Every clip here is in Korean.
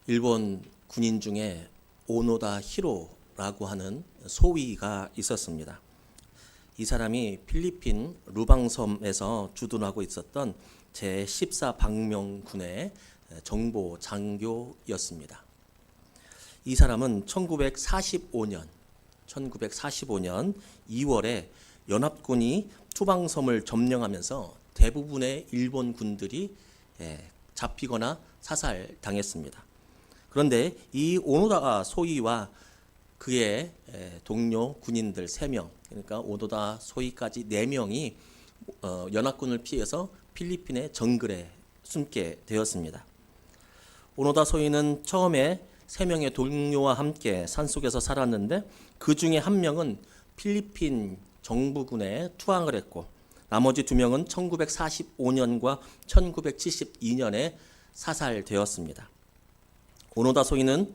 일본 군인 중에 오노다 히로라고 하는 소위가 있었습니다. 이 사람이 필리핀 루방섬에서 주둔하고 있었던 제14방명군의 정보 장교였습니다. 이 사람은 1945년 2월에 연합군이 투방섬을 점령하면서 대부분의 일본 군들이 잡히거나 사살당했습니다. 그런데 이 오노다 소위와 그의 동료 군인들 3명, 그러니까 오노다 소위까지 4명이 연합군을 피해서 필리핀의 정글에 숨게 되었습니다. 오노다 소위는 처음에 3명의 동료와 함께 산속에서 살았는데 그 중에 1명은 필리핀 정부군에 투항을 했고 나머지 2명은 1945년과 1972년에 사살되었습니다. 오노다 소위는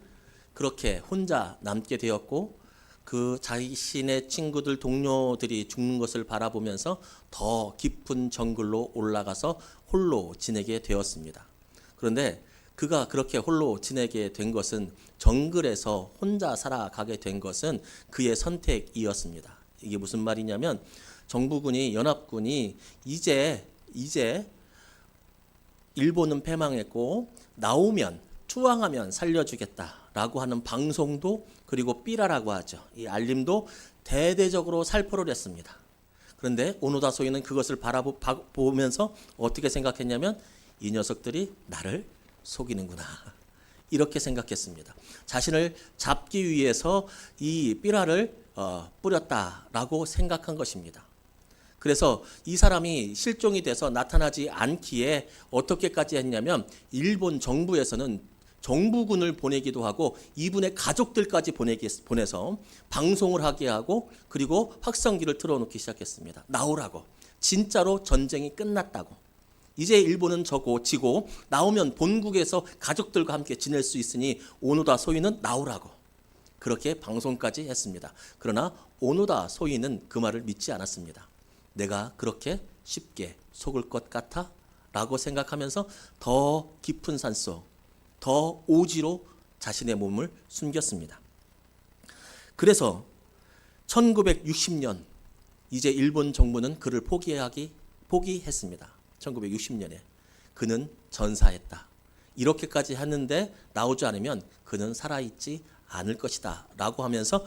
그렇게 혼자 남게 되었고 그 자신의 친구들 동료들이 죽는 것을 바라보면서 더 깊은 정글로 올라가서 홀로 지내게 되었습니다. 그런데 그가 그렇게 홀로 지내게 된 것은 정글에서 혼자 살아가게 된 것은 그의 선택이었습니다. 이게 무슨 말이냐면 정부군이 연합군이 이제 일본은 패망했고 나오면 투항하면 살려주겠다라고 하는 방송도 그리고 삐라라고 하죠. 이 알림도 대대적으로 살포를 했습니다. 그런데 오노다 소위는 그것을 바라보면서 어떻게 생각했냐면 이 녀석들이 나를 속이는구나 이렇게 생각했습니다. 자신을 잡기 위해서 이 삐라를 뿌렸다라고 생각한 것입니다. 그래서 이 사람이 실종이 돼서 나타나지 않기에 어떻게까지 했냐면 일본 정부에서는 정부군을 보내기도 하고 이분의 가족들까지 보내서 방송을 하게 하고 그리고 확성기를 틀어놓기 시작했습니다. 나오라고. 진짜로 전쟁이 끝났다고. 이제 일본은 지고 나오면 본국에서 가족들과 함께 지낼 수 있으니 오노다 소위는 나오라고. 그렇게 방송까지 했습니다. 그러나 오노다 소위는 그 말을 믿지 않았습니다. 내가 그렇게 쉽게 속을 것 같아? 라고 생각하면서 더 깊은 산속, 더 오지로 자신의 몸을 숨겼습니다. 그래서 1960년 이제 일본 정부는 그를 포기했습니다. 1960년에 그는 전사했다. 이렇게까지 했는데 나오지 않으면 그는 살아있지 않을 것이다 라고 하면서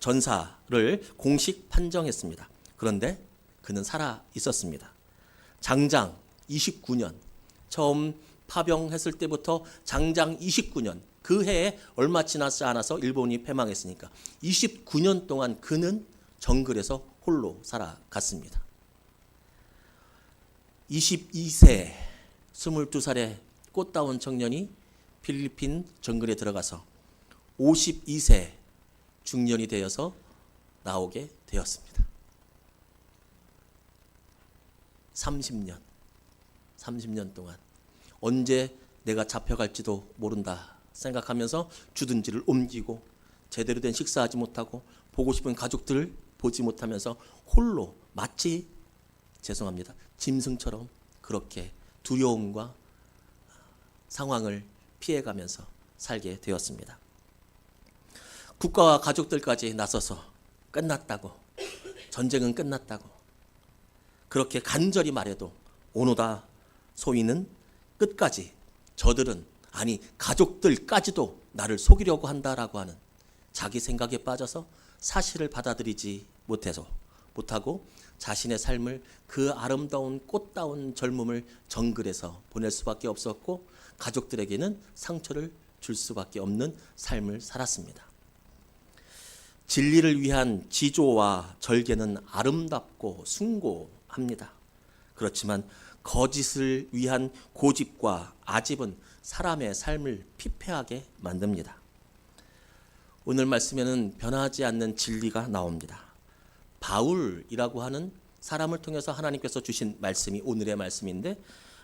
전사를 공식 판정했습니다. 그런데 그는 살아 있었습니다. 장장 29년 처음 파병했을 때부터 장장 29년 그 해에 얼마 지나지 않아서 일본이 패망했으니까 29년 동안 그는 정글에서 홀로 살아갔습니다. 22세 22살의 꽃다운 청년이 필리핀 정글에 들어가서 52세 중년이 되어서 나오게 되었습니다. 30년 동안 언제 내가 잡혀갈지도 모른다 생각하면서 주둔지를 옮기고 제대로 된 식사하지 못하고 보고 싶은 가족들을 보지 못하면서 홀로 마치 죄송합니다. 짐승처럼 그렇게 두려움과 상황을 피해가면서 살게 되었습니다. 국가와 가족들까지 나서서 끝났다고, 전쟁은 끝났다고 그렇게 간절히 말해도 오노다 소위는 끝까지 저들은 아니 가족들까지도 나를 속이려고 한다라고 하는 자기 생각에 빠져서 사실을 받아들이지 못하고 자신의 삶을 그 아름다운 꽃다운 젊음을 정글에서 보낼 수밖에 없었고 가족들에게는 상처를 줄 수밖에 없는 삶을 살았습니다. 진리를 위한 지조와 절개는 아름답고 숭고합니다. 그렇지만 거짓을 위한 고집과 아집은 사람의 삶을 피폐하게 만듭니다. 오늘 말씀에는 변하지 않는 진리가 나옵니다. 바울이라고 하는 사람을 통해서 하나님께서 주신 말씀이 오늘의 말씀인데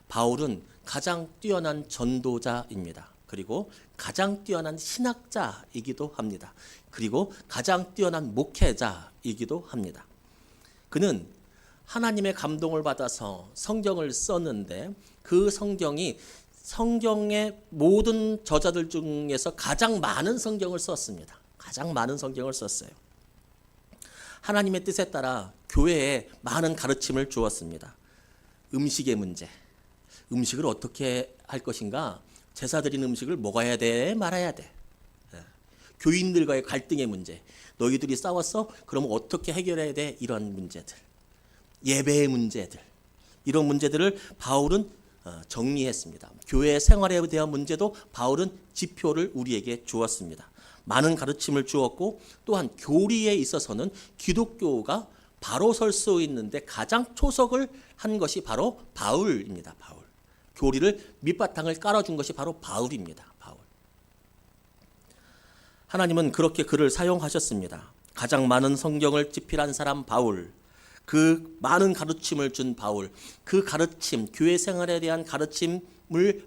바울은 가장 뛰어난 전도자입니다. 그리고 가장 뛰어난 신학자이기도 합니다. 그리고 가장 뛰어난 목회자이기도 합니다. 그는 하나님의 감동을 받아서 성경을 썼는데 그 성경이 성경의 모든 저자들 중에서 가장 많은 성경을 썼습니다. 가장 많은 성경을 썼어요. 하나님의 뜻에 따라 교회에 많은 가르침을 주었습니다. 음식의 문제, 음식을 어떻게 할 것인가, 제사 드린 음식을 먹어야 돼 말아야 돼, 교인들과의 갈등의 문제, 너희들이 싸웠어? 그럼 어떻게 해결해야 돼? 이런 문제들, 예배의 문제들, 이런 문제들을 바울은 정리했습니다. 교회 생활에 대한 문제도 바울은 지표를 우리에게 주었습니다. 많은 가르침을 주었고, 또한 교리에 있어서는 기독교가 바로 설 수 있는데 가장 초석을 한 것이 바로 바울입니다. 바울. 교리를 밑바탕을 깔아준 것이 바로 바울입니다. 바울. 하나님은 그렇게 그를 사용하셨습니다. 가장 많은 성경을 집필한 사람 바울, 그 많은 가르침을 준 바울, 그 가르침, 교회 생활에 대한 가르침을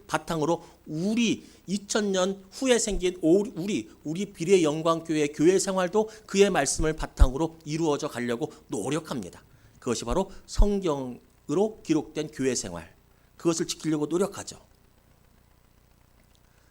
바탕으로 우리 2000년 후에 생긴 우리 비례 영광교회 교회 생활도 그의 말씀을 바탕으로 이루어져 가려고 노력합니다. 그것이 바로 성경으로 기록된 교회 생활, 그것을 지키려고 노력하죠.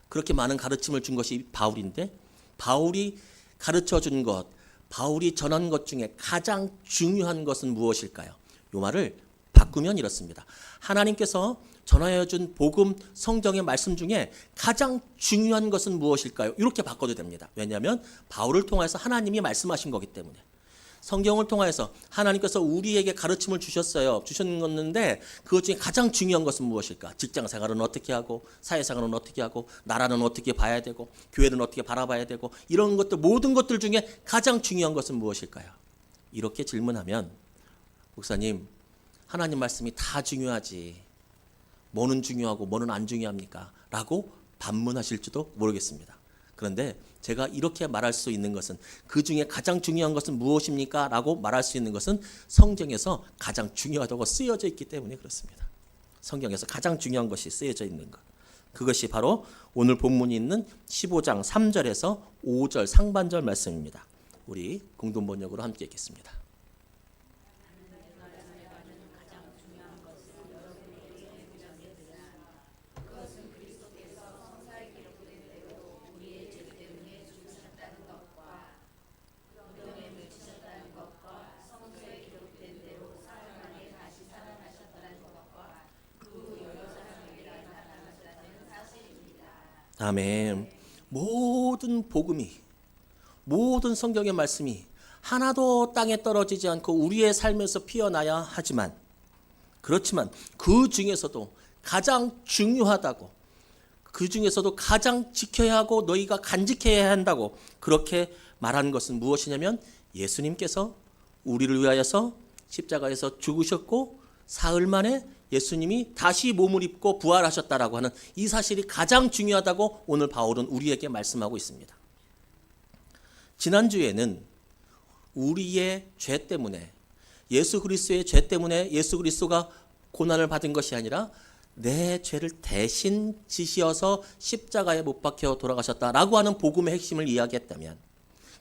그렇게 많은 가르침을 준 것이 바울인데, 바울이 가르쳐 준 것, 바울이 전한 것 중에 가장 중요한 것은 무엇일까요? 이 말을 바꾸면 이렇습니다. 하나님께서 전하여 준 복음, 성경의 말씀 중에 가장 중요한 것은 무엇일까요? 이렇게 바꿔도 됩니다. 왜냐하면 바울을 통해서 하나님이 말씀하신 거기 때문에. 성경을 통해서 하나님께서 우리에게 가르침을 주셨는데 그것 중에 가장 중요한 것은 무엇일까? 직장 생활은 어떻게 하고, 사회 생활은 어떻게 하고, 나라는 어떻게 봐야 되고, 교회는 어떻게 바라봐야 되고, 이런 것들, 모든 것들 중에 가장 중요한 것은 무엇일까요? 이렇게 질문하면, 목사님, 하나님 말씀이 다 중요하지, 뭐는 중요하고 뭐는 안 중요합니까? 라고 반문하실지도 모르겠습니다. 그런데 제가 이렇게 말할 수 있는 것은, 그 중에 가장 중요한 것은 무엇입니까? 라고 말할 수 있는 것은 성경에서 가장 중요하다고 쓰여져 있기 때문에 그렇습니다. 성경에서 가장 중요한 것이 쓰여져 있는 것, 그것이 바로 오늘 본문이 있는 15장 3절에서 5절 상반절 말씀입니다. 우리 공동번역으로 함께 읽겠습니다. 아멘. 모든 복음이, 모든 성경의 말씀이 하나도 땅에 떨어지지 않고 우리의 삶에서 피어나야 하지만, 그렇지만 그 중에서도 가장 중요하다고, 그 중에서도 가장 지켜야 하고 너희가 간직해야 한다고 그렇게 말한 것은 무엇이냐면, 예수님께서 우리를 위하여서 십자가에서 죽으셨고 사흘 만에 예수님이 다시 몸을 입고 부활하셨다라고 하는 이 사실이 가장 중요하다고 오늘 바울은 우리에게 말씀하고 있습니다. 지난주에는 우리의 죄 때문에, 예수 그리스도의 죄 때문에 예수 그리스도가 고난을 받은 것이 아니라 내 죄를 대신 지시어서 십자가에 못 박혀 돌아가셨다라고 하는 복음의 핵심을 이야기했다면,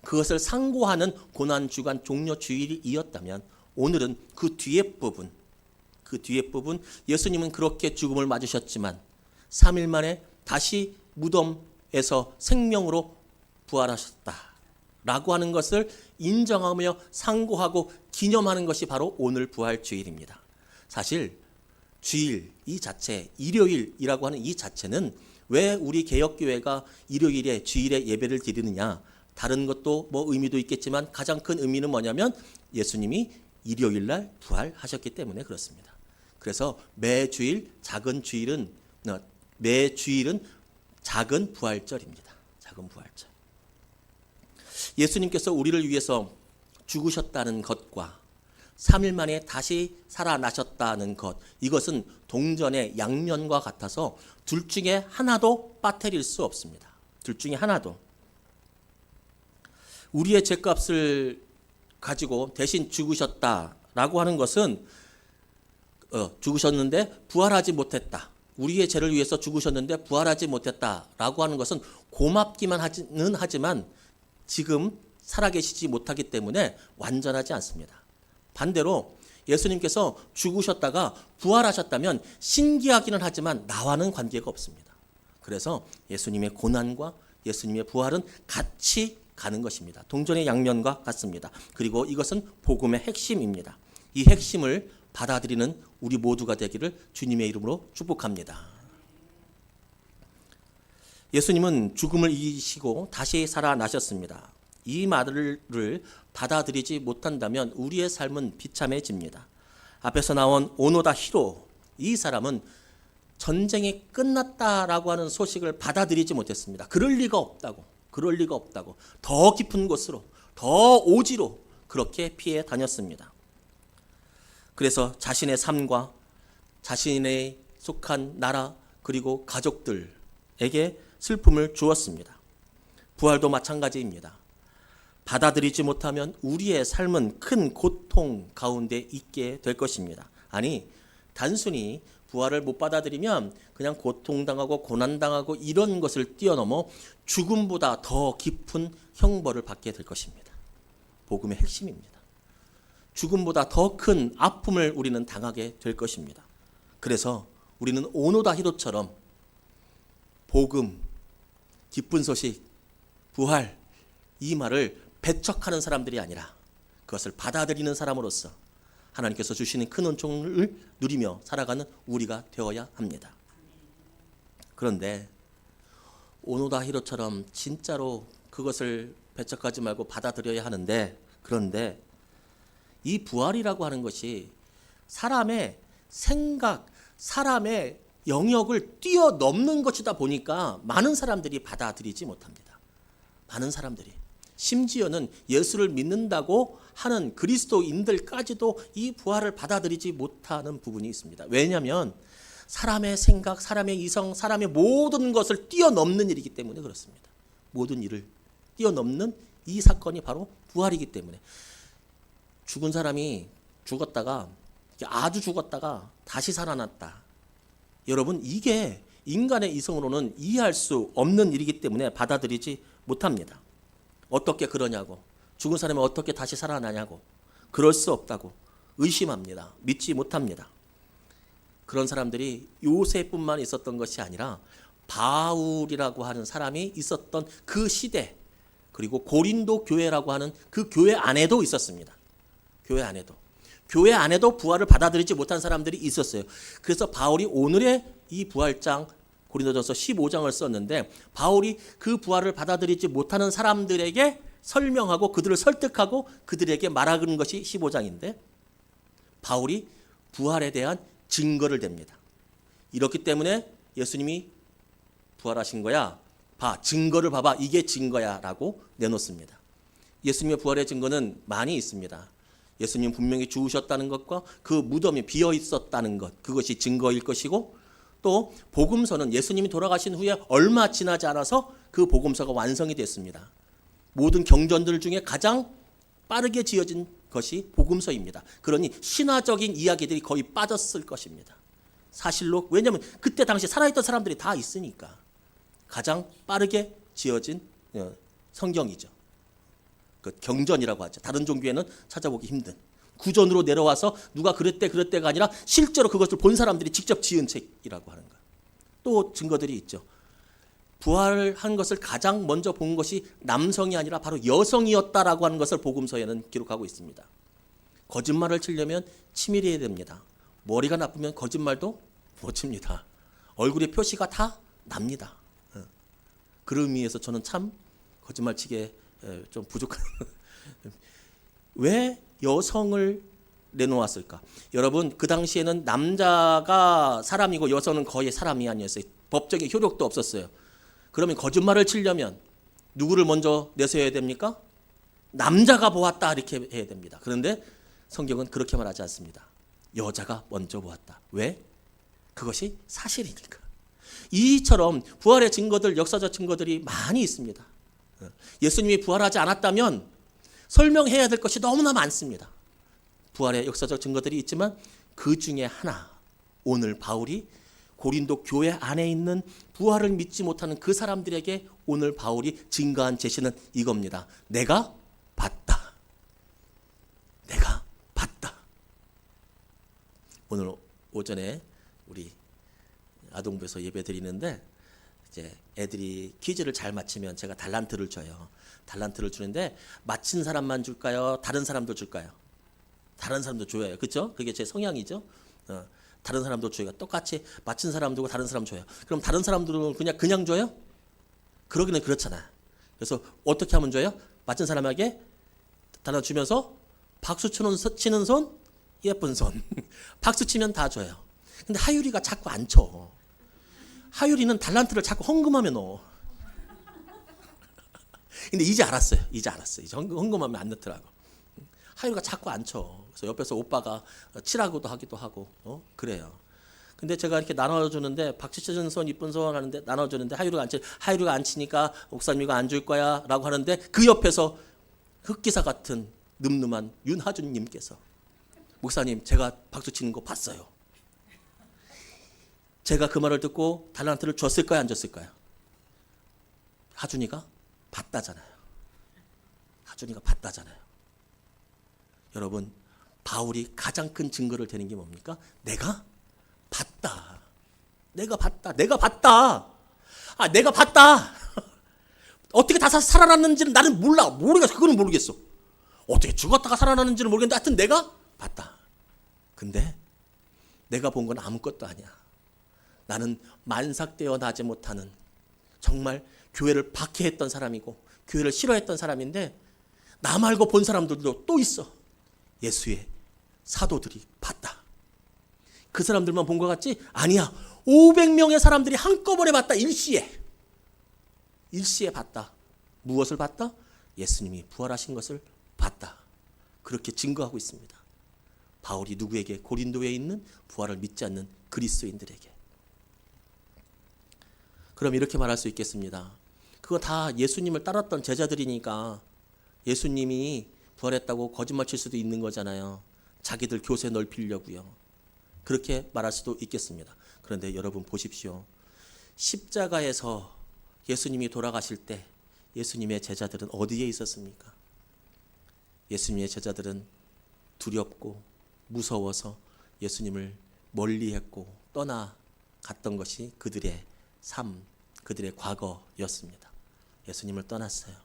그것을 상고하는 고난주간 종려 주일이었다면, 오늘은 그 뒤에 부분, 예수님은 그렇게 죽음을 맞으셨지만 3일 만에 다시 무덤에서 생명으로 부활하셨다라고 하는 것을 인정하며 상고하고 기념하는 것이 바로 오늘 부활주일입니다. 사실 주일 이 자체, 일요일이라고 하는 이 자체는 왜 우리 개혁교회가 일요일에 주일에 예배를 드리느냐, 다른 것도 뭐 의미도 있겠지만 가장 큰 의미는 뭐냐면 예수님이 일요일날 부활하셨기 때문에 그렇습니다. 그래서 매 주일은 작은 부활절입니다. 작은 부활절. 예수님께서 우리를 위해서 죽으셨다는 것과 3일 만에 다시 살아나셨다는 것, 이것은 동전의 양면과 같아서 둘 중에 하나도 빠뜨릴 수 없습니다. 둘 중에 하나도. 우리의 죄값을 가지고 대신 죽으셨다라고 하는 것은 죽으셨는데 부활하지 못했다, 우리의 죄를 위해서 죽으셨는데 부활하지 못했다라고 하는 것은 고맙기만 하지만 지금 살아계시지 못하기 때문에 완전하지 않습니다. 반대로 예수님께서 죽으셨다가 부활하셨다면 신기하기는 하지만 나와는 관계가 없습니다. 그래서 예수님의 고난과 예수님의 부활은 같이 가는 것입니다. 동전의 양면과 같습니다. 그리고 이것은 복음의 핵심입니다. 이 핵심을 받아들이는 우리 모두가 되기를 주님의 이름으로 축복합니다. 예수님은 죽음을 이기시고 다시 살아나셨습니다. 이 말을 받아들이지 못한다면 우리의 삶은 비참해집니다. 앞에서 나온 오노다 히로, 이 사람은 전쟁이 끝났다라고 하는 소식을 받아들이지 못했습니다. 그럴 리가 없다고 더 깊은 곳으로, 더 오지로 그렇게 피해 다녔습니다. 그래서 자신의 삶과 자신의 속한 나라 그리고 가족들에게 슬픔을 주었습니다. 부활도 마찬가지입니다. 받아들이지 못하면 우리의 삶은 큰 고통 가운데 있게 될 것입니다. 아니, 단순히 부활을 못 받아들이면 그냥 고통당하고 고난당하고 이런 것을 뛰어넘어 죽음보다 더 깊은 형벌을 받게 될 것입니다. 복음의 핵심입니다. 죽음보다 더 큰 아픔을 우리는 당하게 될 것입니다. 그래서 우리는 오노다 히로처럼 복음, 기쁜 소식, 부활, 이 말을 배척하는 사람들이 아니라 그것을 받아들이는 사람으로서 하나님께서 주시는 큰 은총을 누리며 살아가는 우리가 되어야 합니다. 그런데 오노다 히로처럼 진짜로 그것을 배척하지 말고 받아들여야 하는데, 그런데 이 부활이라고 하는 것이 사람의 생각, 사람의 영역을 뛰어넘는 것이다 보니까 많은 사람들이 받아들이지 못합니다. 많은 사람들이. 심지어는 예수를 믿는다고 하는 그리스도인들까지도 이 부활을 받아들이지 못하는 부분이 있습니다. 왜냐하면 사람의 생각, 사람의 이성, 사람의 모든 것을 뛰어넘는 일이기 때문에 그렇습니다. 모든 일을 뛰어넘는 이 사건이 바로 부활이기 때문에 죽은 사람이 죽었다가 아주 죽었다가 다시 살아났다. 여러분, 이게 인간의 이성으로는 이해할 수 없는 일이기 때문에 받아들이지 못합니다. 어떻게 그러냐고, 죽은 사람이 어떻게 다시 살아나냐고, 그럴 수 없다고 의심합니다. 믿지 못합니다. 그런 사람들이 요새뿐만 있었던 것이 아니라 바울이라고 하는 사람이 있었던 그 시대, 그리고 고린도 교회라고 하는 그 교회 안에도 있었습니다. 교회 안에도 부활을 받아들이지 못한 사람들이 있었어요. 그래서 바울이 오늘의 이 부활장 고린도전서 15장을 썼는데, 바울이 그 부활을 받아들이지 못하는 사람들에게 설명하고 그들을 설득하고 그들에게 말하는 것이 15장인데, 바울이 부활에 대한 증거를 댑니다. 이렇기 때문에 예수님이 부활하신 거야, 증거를 봐봐, 이게 증거야 라고 내놓습니다. 예수님의 부활의 증거는 많이 있습니다. 예수님 분명히 죽으셨다는 것과 그 무덤이 비어 있었다는 것, 그것이 증거일 것이고, 또 복음서는 예수님이 돌아가신 후에 얼마 지나지 않아서 그 복음서가 완성이 됐습니다. 모든 경전들 중에 가장 빠르게 지어진 것이 복음서입니다. 그러니 신화적인 이야기들이 거의 빠졌을 것입니다. 사실로, 왜냐하면 그때 당시 살아있던 사람들이 다 있으니까 가장 빠르게 지어진 성경이죠. 그 경전이라고 하죠. 다른 종교에는 찾아보기 힘든. 구전으로 내려와서 누가 그랬대가 아니라 실제로 그것을 본 사람들이 직접 지은 책이라고 하는 것. 또 증거들이 있죠. 부활한 것을 가장 먼저 본 것이 남성이 아니라 바로 여성이었다라고 하는 것을 복음서에는 기록하고 있습니다. 거짓말을 치려면 치밀해야 됩니다. 머리가 나쁘면 거짓말도 못 칩니다. 얼굴에 표시가 다 납니다. 그런 의미에서 저는 참 거짓말 치기에 좀 부족한. 왜 여성을 내놓았을까? 여러분, 그 당시에는 남자가 사람이고 여성은 거의 사람이 아니었어요. 법적인 효력도 없었어요. 그러면 거짓말을 치려면 누구를 먼저 내세워야 됩니까? 남자가 보았다 이렇게 해야 됩니다. 그런데 성경은 그렇게 말하지 않습니다. 여자가 먼저 보았다. 왜? 그것이 사실이니까. 이처럼 부활의 증거들, 역사적 증거들이 많이 있습니다. 예수님이 부활하지 않았다면 설명해야 될 것이 너무나 많습니다. 부활의 역사적 증거들이 있지만 그 중에 하나, 오늘 바울이 고린도 교회 안에 있는 부활을 믿지 못하는 그 사람들에게 오늘 바울이 증거한 제시는 이겁니다. 내가 봤다. 내가 봤다. 오늘 오전에 우리 아동부에서 예배 드리는데 이제 애들이 퀴즈를 잘 맞히면 제가 달란트를 줘요. 달란트를 주는데 맞힌 사람만 줄까요? 다른 사람도 줄까요? 다른 사람도 줘요. 그렇죠? 그게 제 성향이죠. 다른 사람도 줘요. 똑같이 맞힌 사람 두고 다른 사람 줘요. 그럼 다른 사람들은 그냥 줘요? 그러기는 그렇잖아. 그래서 어떻게 하면 줘요? 맞힌 사람에게 달란 주면서 박수 치는 손, 예쁜 손. 박수 치면 다 줘요. 근데 하율이가 자꾸 안 쳐. 하율이는 달란트를 자꾸 헌금하면 넣어. 근데 이제 알았어요. 이제 헌금하면 안 넣더라고. 하율이가 자꾸 안 쳐. 그래서 옆에서 오빠가 치라고도 하기도 하고, 그래요. 근데 제가 이렇게 나눠주는데 박수 치는 손, 이쁜 손 하는데 나눠주는데 하율이가 안 치니까 목사님이가 안 줄 거야라고 하는데 그 옆에서 흑기사 같은 늠름한 윤하준님께서 목사님 제가 박수 치는 거 봤어요. 제가 그 말을 듣고 달란트를 줬을까요, 안 줬을까요? 하준이가 봤다잖아요. 하준이가 봤다잖아요. 여러분, 바울이 가장 큰 증거를 대는 게 뭡니까? 내가 봤다. 내가 봤다. 내가 봤다. 내가 봤다. 어떻게 다 살아났는지는 나는 모르겠어. 그거는 모르겠어. 어떻게 죽었다가 살아났는지는 모르겠는데 하여튼 내가 봤다. 근데 내가 본 건 아무것도 아니야. 나는 만삭되어 나지 못하는 정말 교회를 박해했던 사람이고 교회를 싫어했던 사람인데 나 말고 본 사람들도 또 있어. 예수의 사도들이 봤다. 그 사람들만 본 것 같지? 아니야. 500명의 사람들이 한꺼번에 봤다. 일시에 봤다. 무엇을 봤다? 예수님이 부활하신 것을 봤다. 그렇게 증거하고 있습니다. 바울이 누구에게? 고린도에 있는 부활을 믿지 않는 그리스도인들에게. 그럼 이렇게 말할 수 있겠습니다. 그거 다 예수님을 따랐던 제자들이니까 예수님이 부활했다고 거짓말 칠 수도 있는 거잖아요. 자기들 교세 넓히려고요. 그렇게 말할 수도 있겠습니다. 그런데 여러분 보십시오. 십자가에서 예수님이 돌아가실 때 예수님의 제자들은 어디에 있었습니까? 예수님의 제자들은 두렵고 무서워서 예수님을 멀리했고 떠나갔던 것이 그들의 삶, 그들의 과거였습니다. 예수님을 떠났어요.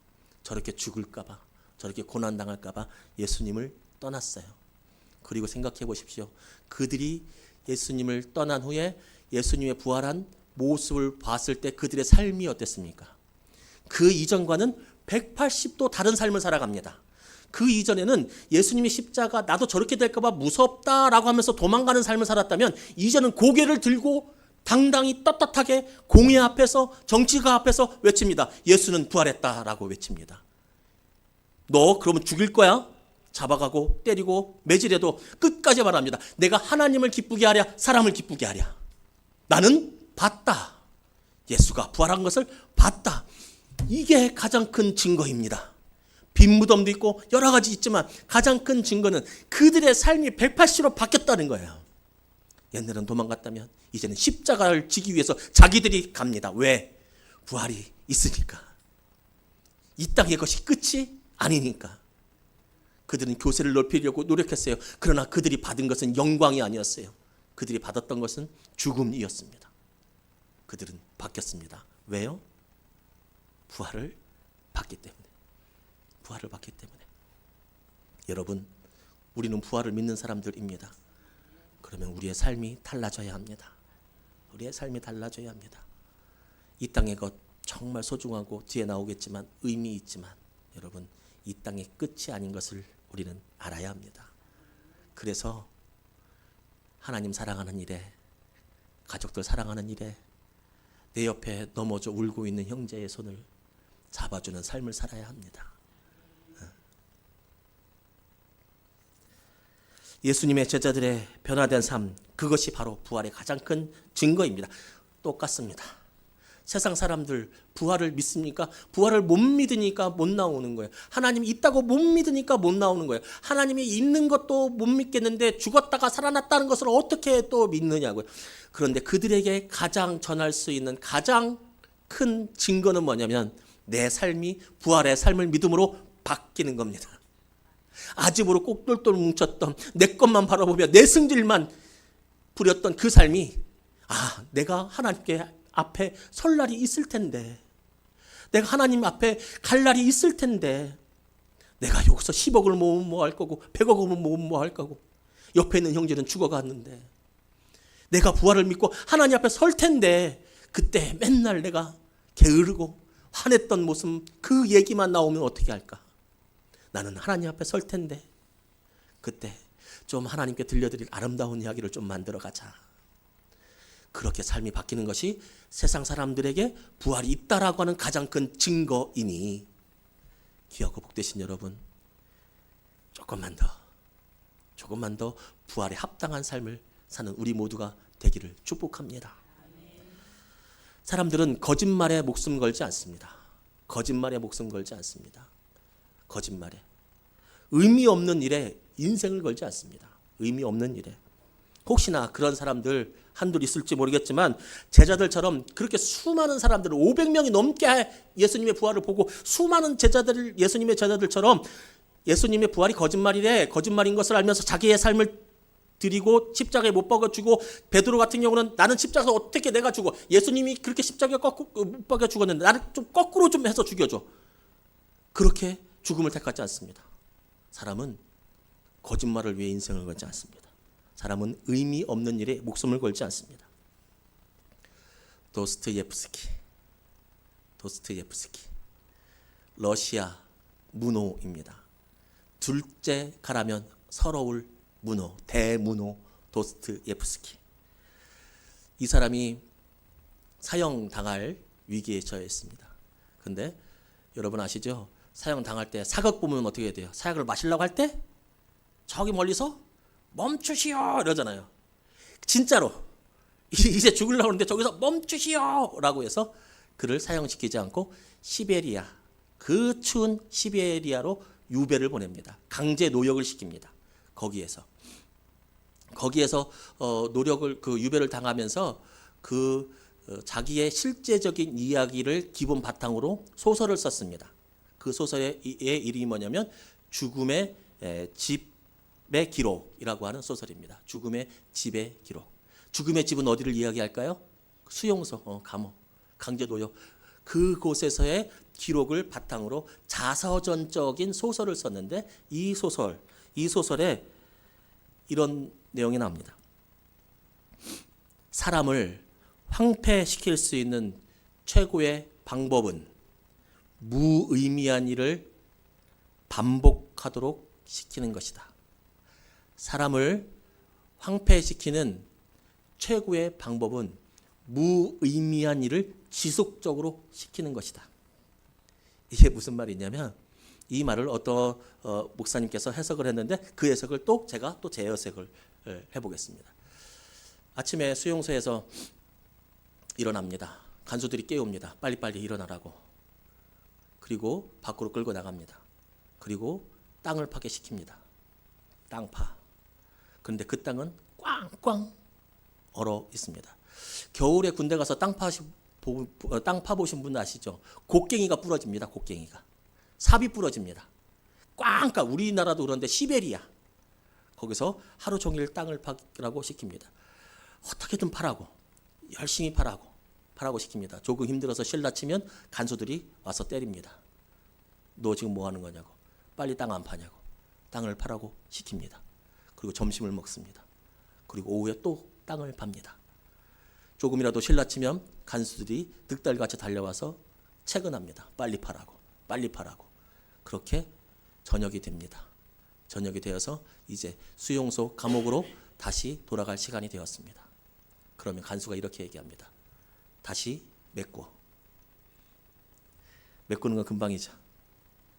저렇게 죽을까 봐, 저렇게 고난당할까 봐 예수님을 떠났어요. 그리고 생각해 보십시오. 그들이 예수님을 떠난 후에 예수님의 부활한 모습을 봤을 때 그들의 삶이 어땠습니까? 그 이전과는 180도 다른 삶을 살아갑니다. 그 이전에는 예수님이 십자가 나도 저렇게 될까 봐 무섭다라고 하면서 도망가는 삶을 살았다면 이제는 고개를 들고 당당히 떳떳하게 공회 앞에서 정치가 앞에서 외칩니다. 예수는 부활했다라고 외칩니다. 너 그러면 죽일 거야? 잡아가고 때리고 매질해도 끝까지 말합니다. 내가 하나님을 기쁘게 하랴 사람을 기쁘게 하랴. 나는 봤다. 예수가 부활한 것을 봤다. 이게 가장 큰 증거입니다. 빈 무덤도 있고 여러 가지 있지만 가장 큰 증거는 그들의 삶이 180도 바뀌었다는 거예요. 옛날은 도망갔다면 이제는 십자가를 지기 위해서 자기들이 갑니다. 왜? 부활이 있으니까. 이 땅의 것이 끝이 아니니까. 그들은 교세를 넓히려고 노력했어요. 그러나 그들이 받은 것은 영광이 아니었어요. 그들이 받았던 것은 죽음이었습니다. 그들은 바뀌었습니다. 왜요? 부활을 받기 때문에. 부활을 받기 때문에. 여러분, 우리는 부활을 믿는 사람들입니다. 그러면 우리의 삶이 달라져야 합니다. 우리의 삶이 달라져야 합니다. 이 땅의 것 정말 소중하고 뒤에 나오겠지만 의미 있지만 여러분, 이 땅의 끝이 아닌 것을 우리는 알아야 합니다. 그래서 하나님 사랑하는 일에, 가족들 사랑하는 일에 내 옆에 넘어져 울고 있는 형제의 손을 잡아주는 삶을 살아야 합니다. 예수님의 제자들의 변화된 삶, 그것이 바로 부활의 가장 큰 증거입니다. 똑같습니다. 세상 사람들 부활을 믿습니까? 부활을 못 믿으니까 못 나오는 거예요. 하나님이 있다고 못 믿으니까 못 나오는 거예요. 하나님이 있는 것도 못 믿겠는데 죽었다가 살아났다는 것을 어떻게 또 믿느냐고요. 그런데 그들에게 가장 전할 수 있는 가장 큰 증거는 뭐냐면 내 삶이 부활의 삶을 믿음으로 바뀌는 겁니다. 아집으로 꼭 똘똘 뭉쳤던 내 것만 바라보며 내 승질만 부렸던 그 삶이 내가 하나님께 앞에 설 날이 있을 텐데, 내가 하나님 앞에 갈 날이 있을 텐데, 내가 여기서 10억을 모으면 뭐 할 거고 100억을 모으면 뭐 할 거고, 옆에 있는 형제는 죽어갔는데 내가 부활을 믿고 하나님 앞에 설 텐데, 그때 맨날 내가 게으르고 화냈던 모습, 그 얘기만 나오면 어떻게 할까? 나는 하나님 앞에 설 텐데 그때 좀 하나님께 들려드릴 아름다운 이야기를 좀 만들어 가자. 그렇게 삶이 바뀌는 것이 세상 사람들에게 부활이 있다라고 하는 가장 큰 증거이니, 귀하고 복되신 여러분, 조금만 더 부활에 합당한 삶을 사는 우리 모두가 되기를 축복합니다. 사람들은 거짓말에 목숨 걸지 않습니다. 거짓말에 목숨 걸지 않습니다. 거짓말에, 의미 없는 일에 인생을 걸지 않습니다. 의미 없는 일에. 혹시나 그런 사람들 한둘 있을지 모르겠지만, 제자들처럼 그렇게 수많은 사람들, 500명이 넘게 예수님의 부활을 보고 수많은 제자들, 예수님의 제자들처럼 예수님의 부활이 거짓말인 것을 알면서 자기의 삶을 드리고 십자가에 못 박아 주고, 베드로 같은 경우는 나는 십자가에서 어떻게 내가 죽어, 예수님이 그렇게 십자가에 못 박아 죽었는데 나는 좀 거꾸로 좀 해서 죽여줘, 그렇게 죽음을 택하지 않습니다. 사람은 거짓말을 위해 인생을 걸지 않습니다. 사람은 의미 없는 일에 목숨을 걸지 않습니다. 도스토옙스키, 러시아 문호입니다. 둘째 가라면 서러울 문호, 대문호 도스토옙스키. 이 사람이 사형당할 위기에 처해 있습니다. 근데 여러분 아시죠? 사형당할 때 사극 보면 어떻게 해야 돼요? 사약을 마시려고 할 때 저기 멀리서 멈추시오 이러잖아요. 진짜로 이제 죽으려고 하는데 저기서 멈추시오 라고 해서 그를 사형시키지 않고 시베리아, 그 추운 시베리아로 유배를 보냅니다. 강제 노역을 시킵니다. 거기에서 노력을, 그 유배를 당하면서 자기의 실제적인 이야기를 기본 바탕으로 소설을 썼습니다. 그 소설의 이름이 뭐냐면 죽음의 집의 기록이라고 하는 소설입니다. 죽음의 집의 기록. 죽음의 집은 어디를 이야기할까요? 수용소, 감옥, 강제노역, 그곳에서의 기록을 바탕으로 자서전적인 소설을 썼는데, 이 소설에 이런 내용이 나옵니다. 사람을 황폐시킬 수 있는 최고의 방법은 무의미한 일을 반복하도록 시키는 것이다. 사람을 황폐시키는 최고의 방법은 무의미한 일을 지속적으로 시키는 것이다. 이게 무슨 말이냐면, 이 말을 어떤 목사님께서 해석을 했는데, 그 해석을 제가 재해석을 해보겠습니다. 아침에 수용소에서 일어납니다. 간수들이 깨웁니다. 빨리빨리 일어나라고. 그리고 밖으로 끌고 나갑니다. 그리고 땅을 파게 시킵니다. 땅파. 그런데 그 땅은 꽝꽝 얼어 있습니다. 겨울에 군대 가서 땅 파보신 분 아시죠? 곡괭이가 부러집니다. 곡괭이가. 삽이 부러집니다. 꽝꽝. 우리나라도 그런데 시베리아. 거기서 하루 종일 땅을 파라고 시킵니다. 어떻게든 파라고. 열심히 파라고 시킵니다. 조금 힘들어서 실라치면 간수들이 와서 때립니다. 너 지금 뭐 하는 거냐고. 빨리 땅 안 파냐고. 땅을 파라고 시킵니다. 그리고 점심을 먹습니다. 그리고 오후에 또 땅을 팝니다. 조금이라도 실라치면 간수들이 득달같이 달려와서 채근합니다. 빨리 파라고. 그렇게 저녁이 됩니다. 저녁이 되어서 이제 수용소 감옥으로 다시 돌아갈 시간이 되었습니다. 그러면 간수가 이렇게 얘기합니다. 다시 메꾸는 건 금방이죠.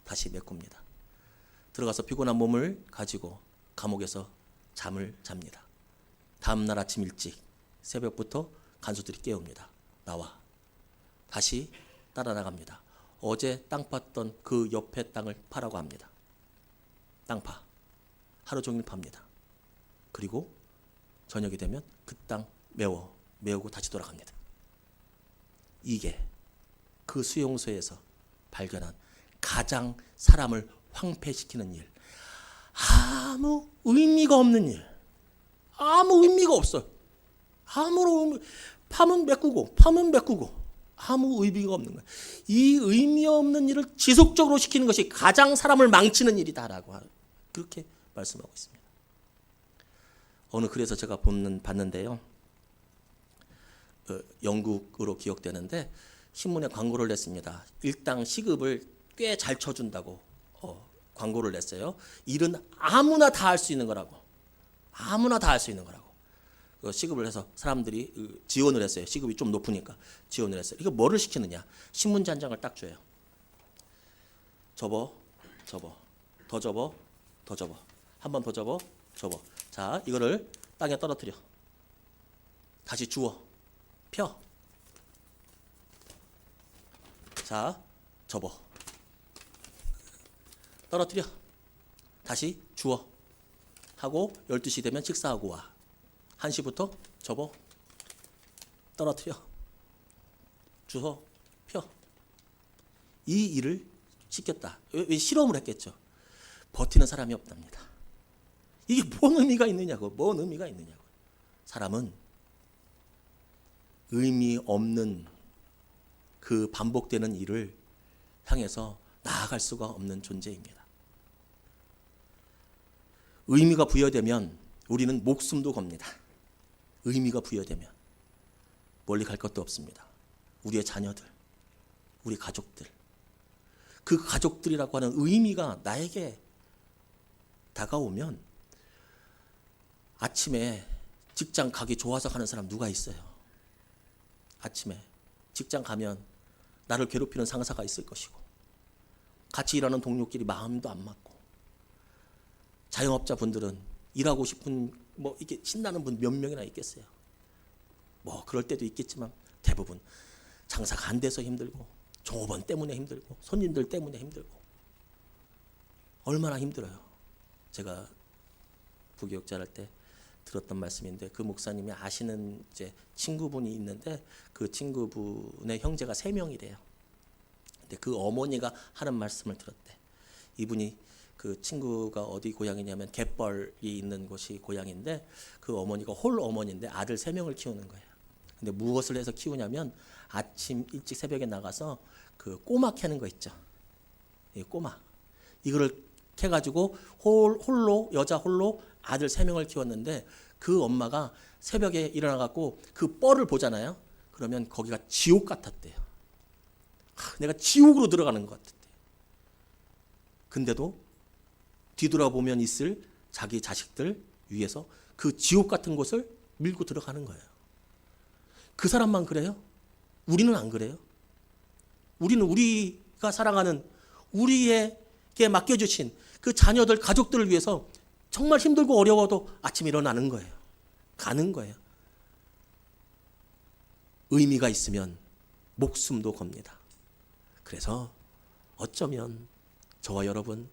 다시 메꿉니다. 들어가서 피곤한 몸을 가지고 감옥에서 잠을 잡니다. 다음 날 아침 일찍 새벽부터 간수들이 깨웁니다. 나와. 다시 따라 나갑니다. 어제 땅 팠던 그 옆에 땅을 파라고 합니다. 땅파. 하루 종일 팝니다. 그리고 저녁이 되면 그 땅 메우고 다시 돌아갑니다. 이게 그 수용소에서 발견한 가장 사람을 황폐시키는 일. 아무 의미가 없는 일. 아무 의미가 없어요. 파면 메꾸고 아무 의미가 없는 거예요. 이 의미 없는 일을 지속적으로 시키는 것이 가장 사람을 망치는 일이다라고 그렇게 말씀하고 있습니다. 어느 글에서 제가 봤는데요. 영국으로 기억되는데 신문에 광고를 냈습니다. 일당 시급을 꽤 잘 쳐준다고 광고를 냈어요. 일은 아무나 다 할 수 있는 거라고. 아무나 다 할 수 있는 거라고. 시급을 해서 사람들이 지원을 했어요. 시급이 좀 높으니까 지원을 했어요. 이거 뭐를 시키느냐? 신문지 한 장을 딱 줘요. 접어. 더 접어. 한 번 더 접어. 자, 이거를 땅에 떨어뜨려. 다시 주워. 펴. 자, 접어. 떨어뜨려. 다시 주워. 하고 12시 되면 식사하고 와. 1시부터 접어. 떨어뜨려. 주워. 펴. 이 일을 시켰다. 왜 실험을 했겠죠. 버티는 사람이 없답니다. 이게 뭔 의미가 있느냐고. 사람은 의미 없는 그 반복되는 일을 향해서 나아갈 수가 없는 존재입니다. 의미가 부여되면 우리는 목숨도 겁니다. 의미가 부여되면 멀리 갈 것도 없습니다. 우리의 자녀들, 우리 가족들, 그 가족들이라고 하는 의미가 나에게 다가오면 아침에 직장 가기 좋아서 가는 사람 누가 있어요? 아침에 직장 가면 나를 괴롭히는 상사가 있을 것이고 같이 일하는 동료끼리 마음도 안 맞고 자영업자분들은 일하고 싶은 이게 신나는 분 몇 명이나 있겠어요. 그럴 때도 있겠지만 대부분 장사가 안 돼서 힘들고 종업원 때문에 힘들고 손님들 때문에 힘들고 얼마나 힘들어요. 제가 부교육자 할 때 들었던 말씀인데 그 목사님이 아시는 이제 친구분이 있는데 그 친구분의 형제가 3명이래요. 근데 그 어머니가 하는 말씀을 들었대. 이분이 그 친구가 어디 고향이냐면 갯벌이 있는 곳이 고향인데 그 어머니가 홀 어머니인데 아들 3명을 키우는 거예요. 근데 무엇을 해서 키우냐면 아침 일찍 새벽에 나가서 그 꼬막 캐는 거 있죠. 이 꼬막. 이거를 캐가지고 여자 홀로 아들 3명을 키웠는데 그 엄마가 새벽에 일어나갖고 그 뻘을 보잖아요. 그러면 거기가 지옥 같았대요. 내가 지옥으로 들어가는 것 같았대. 근데도 뒤돌아보면 있을 자기 자식들 위해서 그 지옥 같은 곳을 밀고 들어가는 거예요. 그 사람만 그래요? 우리는 안 그래요? 우리는 우리가 사랑하는 우리에게 맡겨주신 그 자녀들, 가족들을 위해서 정말 힘들고 어려워도 아침에 일어나는 거예요. 가는 거예요. 의미가 있으면 목숨도 겁니다. 그래서 어쩌면 저와 여러분,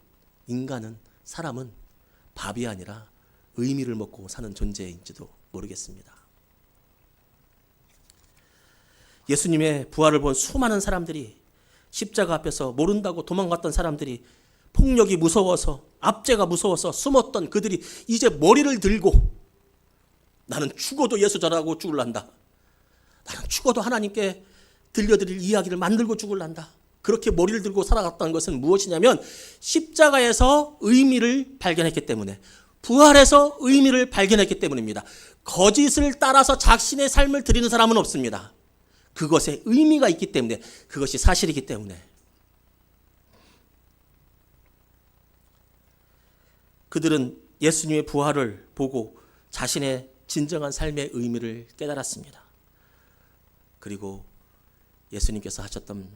사람은 밥이 아니라 의미를 먹고 사는 존재인지도 모르겠습니다. 예수님의 부활을 본 수많은 사람들이 십자가 앞에서 모른다고 도망갔던 사람들이 폭력이 무서워서 압제가 무서워서 숨었던 그들이 이제 머리를 들고 나는 죽어도 예수 전하고 죽을란다. 나는 죽어도 하나님께 들려드릴 이야기를 만들고 죽을란다. 그렇게 머리를 들고 살아갔다는 것은 무엇이냐면 십자가에서 의미를 발견했기 때문에 부활에서 의미를 발견했기 때문입니다. 거짓을 따라서 자신의 삶을 드리는 사람은 없습니다. 그것에 의미가 있기 때문에 그것이 사실이기 때문에 그들은 예수님의 부활을 보고 자신의 진정한 삶의 의미를 깨달았습니다. 그리고 예수님께서 하셨던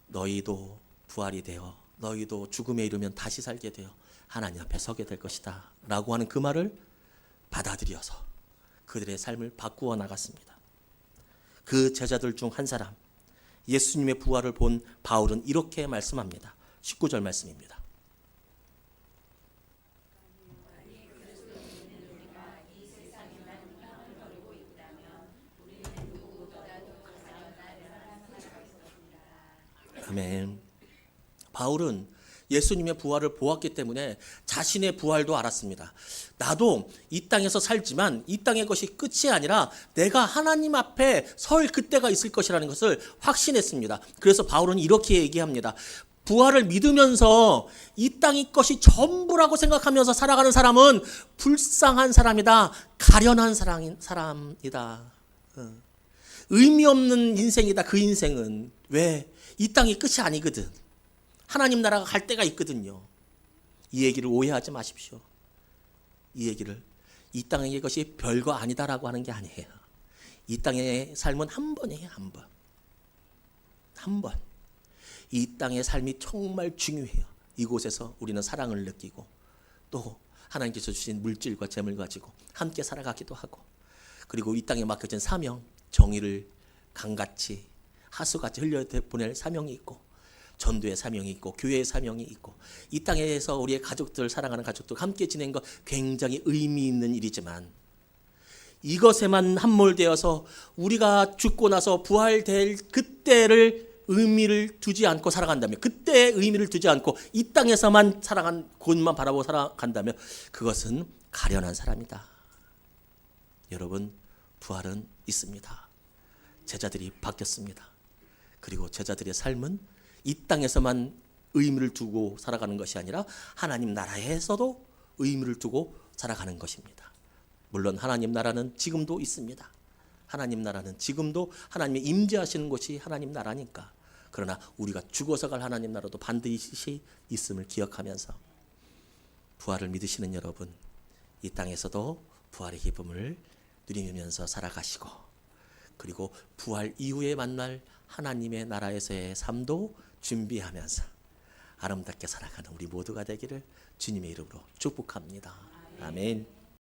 너희도 부활이 되어 너희도 죽음에 이르면 다시 살게 되어 하나님 앞에 서게 될 것이다 라고 하는 그 말을 받아들여서 그들의 삶을 바꾸어 나갔습니다. 그 제자들 중 한 사람 예수님의 부활을 본 바울은 이렇게 말씀합니다. 19절 말씀입니다. 아멘. 바울은 예수님의 부활을 보았기 때문에 자신의 부활도 알았습니다. 나도 이 땅에서 살지만 이 땅의 것이 끝이 아니라 내가 하나님 앞에 설 그때가 있을 것이라는 것을 확신했습니다. 그래서 바울은 이렇게 얘기합니다. 부활을 믿으면서 이 땅의 것이 전부라고 생각하면서 살아가는 사람은 불쌍한 사람이다. 가련한 사람이다. 의미 없는 인생이다. 그 인생은. 왜? 이 땅이 끝이 아니거든. 하나님 나라가 갈 때가 있거든요. 이 얘기를 오해하지 마십시오. 이 얘기를 이 땅의 것이 별거 아니다라고 하는 게 아니에요. 이 땅의 삶은 한 번이에요. 한 번. 한 번. 이 땅의 삶이 정말 중요해요. 이곳에서 우리는 사랑을 느끼고 또 하나님께서 주신 물질과 재물 가지고 함께 살아가기도 하고, 그리고 이 땅에 맡겨진 사명, 정의를 강같이 하수같이 흘려보낼 사명이 있고, 전도의 사명이 있고, 교회의 사명이 있고, 이 땅에서 우리의 가족들, 사랑하는 가족들 함께 지낸 것 굉장히 의미 있는 일이지만, 이것에만 함몰되어서 우리가 죽고 나서 부활될 그때를 의미를 두지 않고 살아간다면, 그때의 의미를 두지 않고 이 땅에서만 살아간 곳만 바라보고 살아간다면 그것은 가련한 사람이다. 여러분, 부활은 있습니다. 제자들이 바뀌었습니다. 그리고 제자들의 삶은 이 땅에서만 의미를 두고 살아가는 것이 아니라 하나님 나라에서도 의미를 두고 살아가는 것입니다. 물론 하나님 나라는 지금도 있습니다. 하나님 나라는 지금도 하나님의 임재하시는 곳이 하나님 나라니까. 그러나 우리가 죽어서 갈 하나님 나라도 반드시 있음을 기억하면서 부활을 믿으시는 여러분, 이 땅에서도 부활의 기쁨을 누리면서 살아가시고, 그리고 부활 이후에 만날 하나님의 나라에서의 삶도 준비하면서 아름답게 살아가는 우리 모두가 되기를 주님의 이름으로 축복합니다. 아멘.